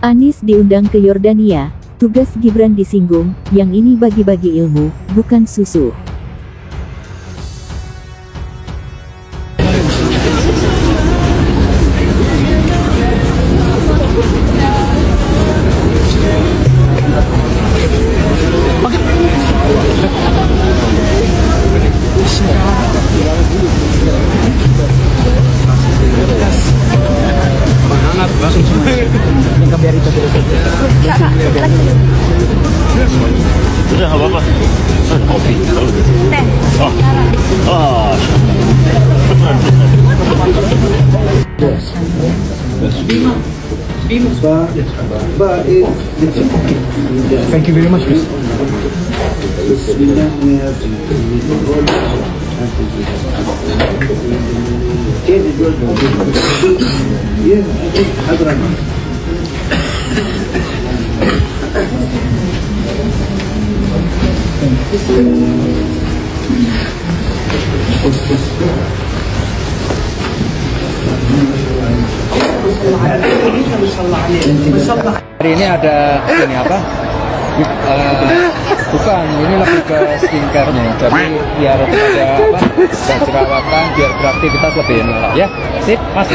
Anies diundang ke Yordania, tugas Gibran disinggung, yang ini bagi-bagi ilmu, bukan susu. Sudah apa-apa. Kopi. Teh. Thank you very much, Miss. Hari ini ada ini apa? Bukan, ini lebih ke skincare-nya. Jadi biar ada apa? Dan jerawatan, biar beraktivitas lebih enak ya. Sip, Mas.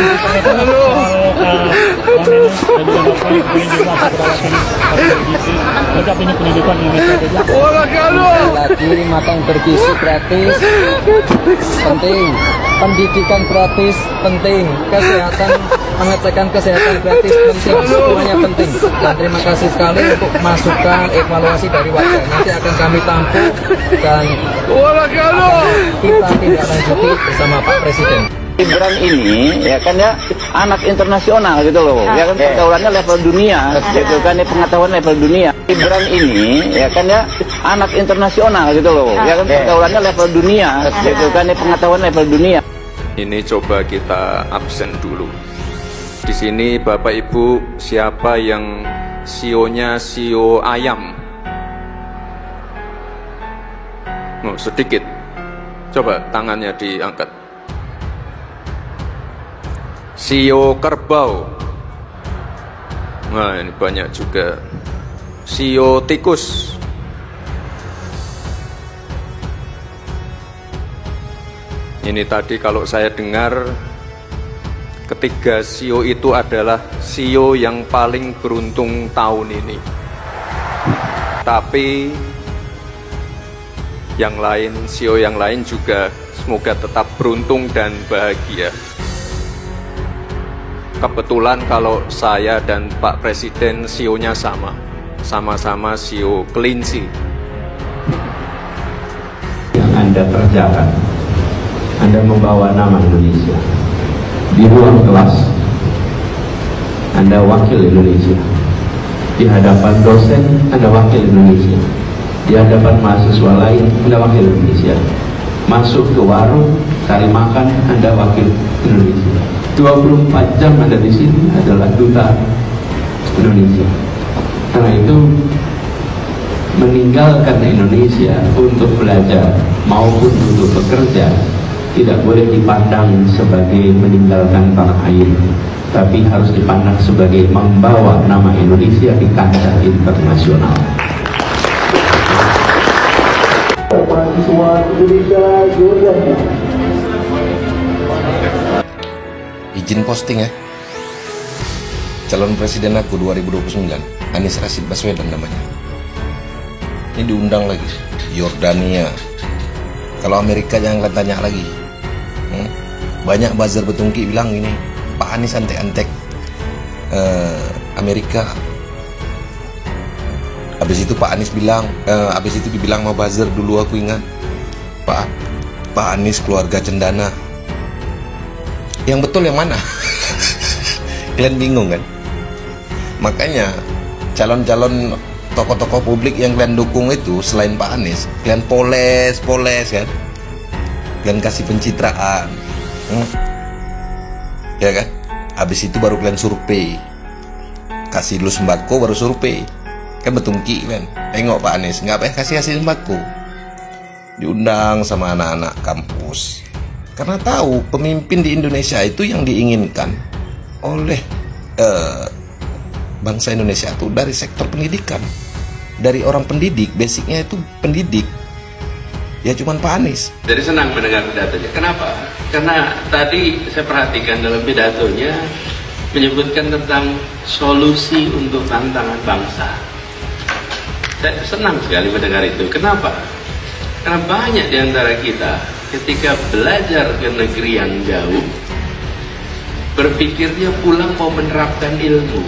Lagi matang bergizi gratis penting, pendidikan gratis penting, kesehatan, pengecekan kesehatan gratis penting, semuanya penting. Dan terima kasih sekali untuk masukan evaluasi dari warga. Nanti akan kami tampung dan kita tindak lanjuti bersama Pak Presiden. Gibran ini ya kan ya anak internasional gitu loh, ya kan pergaulannya level dunia, gitu kan ya, pengetahuan level dunia. Gibran ini ya kan ya anak internasional gitu loh, ya kan pergaulannya level dunia, gitu kan ya, pengetahuan level dunia. Ini coba kita absen dulu. Di sini Bapak Ibu, siapa yang sionya sio ayam? Oh, sedikit. Coba tangannya diangkat. Sio kerbau. Nah, ini banyak juga. Sio tikus. Ini tadi kalau saya dengar ketiga sio itu adalah sio yang paling beruntung tahun ini. Tapi yang lain, sio yang lain juga semoga tetap beruntung dan bahagia. Kebetulan kalau saya dan Pak Presiden sionya sama-sama sio kelinci. Yang Anda kerjakan, Anda membawa nama Indonesia di ruang kelas. Anda wakil Indonesia di hadapan dosen, Anda wakil Indonesia di hadapan mahasiswa lain, Anda wakil Indonesia. Masuk ke warung, cari makan, Anda wakil Indonesia. 24 jam Anda di sini adalah duta Indonesia. Karena itu meninggalkan Indonesia untuk belajar maupun untuk bekerja tidak boleh dipandang sebagai meninggalkan tanah air, tapi harus dipandang sebagai membawa nama Indonesia di kancah internasional. Izin posting ya. Calon presiden aku 2029, Anies Rashid Baswedan namanya. Ini diundang lagi Yordania. Kalau Amerika jangan tanya lagi. Banyak buzzer betungki bilang ini Pak Anies antek-antek Amerika. Habis itu Pak Anies bilang, habis itu dibilang mau buzzer dulu, aku ingat Pak Anies keluarga cendana. Yang betul yang mana? Kalian bingung kan? Makanya calon-calon tokoh-tokoh publik yang kalian dukung itu selain Pak Anies, kalian poles kan? Kalian kasih pencitraan, ya kan? Habis itu baru kalian survei, kasih dulu sembako baru survei, kan betungki kan? Tengok Pak Anies, ngapain kasih sembako? Diundang sama anak-anak kampus. Karena tahu pemimpin di Indonesia itu yang diinginkan oleh bangsa Indonesia itu dari sektor pendidikan, dari orang pendidik, basicnya itu pendidik. Ya cuman Pak Anies. Jadi senang mendengar pidatonya. Kenapa? Karena tadi saya perhatikan dalam pidatonya menyebutkan tentang solusi untuk tantangan bangsa. Saya senang sekali mendengar itu. Kenapa? Karena banyak di antara kita ketika belajar ke negeri yang jauh berpikirnya pulang mau menerapkan ilmu.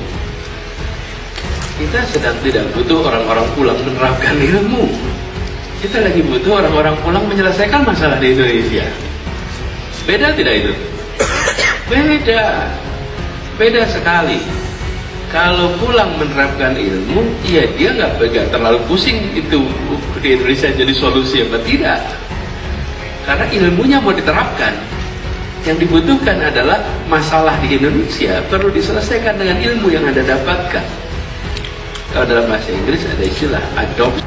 Kita sedang tidak butuh orang-orang pulang menerapkan ilmu. Kita lagi butuh orang-orang pulang menyelesaikan masalah di Indonesia. Beda tidak itu? Beda. Beda sekali. Kalau pulang menerapkan ilmu, ya dia nggak terlalu pusing itu di Indonesia jadi solusi apa tidak. Karena ilmunya mau diterapkan. Yang dibutuhkan adalah masalah di Indonesia perlu diselesaikan dengan ilmu yang Anda dapatkan. Kalau dalam bahasa Inggris ada istilah adopsi.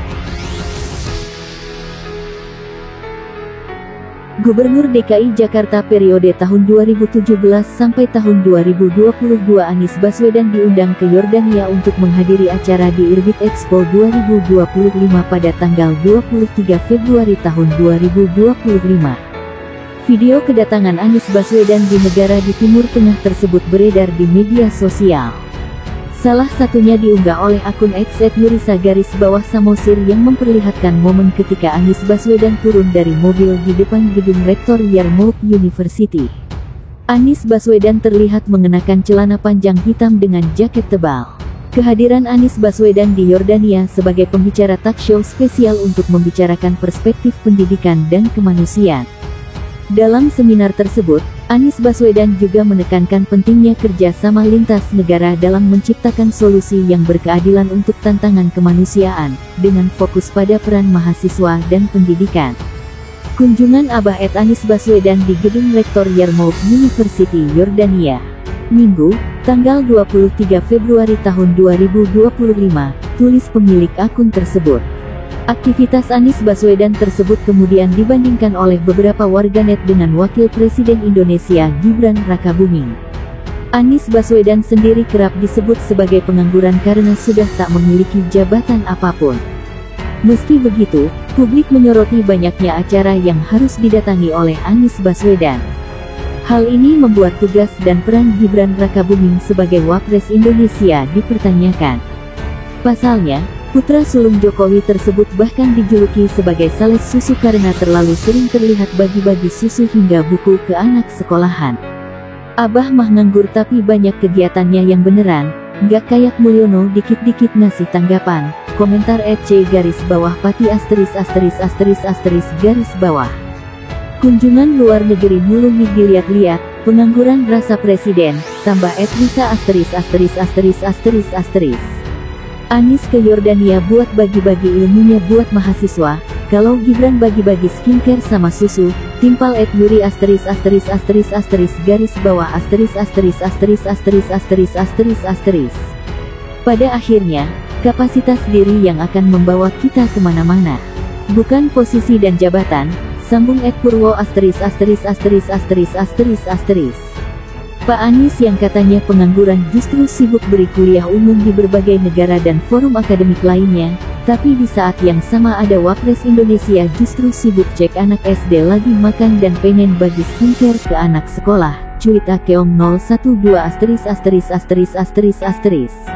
Gubernur DKI Jakarta periode tahun 2017 sampai tahun 2022 Anies Baswedan diundang ke Yordania untuk menghadiri acara di Irbit Expo 2025 pada tanggal 23 Februari tahun 2025. Video kedatangan Anies Baswedan di negara di Timur Tengah tersebut beredar di media sosial. Salah satunya diunggah oleh akun X @Yurisa_Samosir yang memperlihatkan momen ketika Anies Baswedan turun dari mobil di depan gedung Rektor Yarmouk University. Anies Baswedan terlihat mengenakan celana panjang hitam dengan jaket tebal. Kehadiran Anies Baswedan di Yordania sebagai pembicara talk show spesial untuk membicarakan perspektif pendidikan dan kemanusiaan. Dalam seminar tersebut, Anies Baswedan juga menekankan pentingnya kerjasama lintas negara dalam menciptakan solusi yang berkeadilan untuk tantangan kemanusiaan, dengan fokus pada peran mahasiswa dan pendidikan. Kunjungan Abah Anies Baswedan di gedung Rektor Yarmouk University Yordania, Minggu, tanggal 23 Februari tahun 2025, tulis pemilik akun tersebut. Aktivitas Anies Baswedan tersebut kemudian dibandingkan oleh beberapa warganet dengan Wakil Presiden Indonesia Gibran Rakabuming. Anies Baswedan sendiri kerap disebut sebagai pengangguran karena sudah tak memiliki jabatan apapun. Meski begitu, publik menyoroti banyaknya acara yang harus didatangi oleh Anies Baswedan. Hal ini membuat tugas dan peran Gibran Rakabuming sebagai Wapres Indonesia dipertanyakan. Pasalnya, putra sulung Jokowi tersebut bahkan dijuluki sebagai sales susu karena terlalu sering terlihat bagi-bagi susu hingga buku ke anak sekolahan. Abah mah nganggur tapi banyak kegiatannya yang beneran, nggak kayak Mulyono dikit-dikit ngasih tanggapan, komentar @C_Pati ****. Kunjungan luar negeri mulu nih dilihat-lihat, pengangguran rasa presiden, tambah @Lisa *********. Anies ke Yordania buat bagi-bagi ilmunya buat mahasiswa. Kalau Gibran bagi-bagi skincare sama susu, timpal @Yuri ********. Pada akhirnya, kapasitas diri yang akan membawa kita kemana-mana, bukan posisi dan jabatan, sambung @Purwo *********. Pak Anies yang katanya pengangguran justru sibuk beri kuliah umum di berbagai negara dan forum akademik lainnya, tapi di saat yang sama ada Wapres Indonesia justru sibuk cek anak SD lagi makan dan pengen bagi skincare ke anak sekolah. Cuit Akeong 012 ********.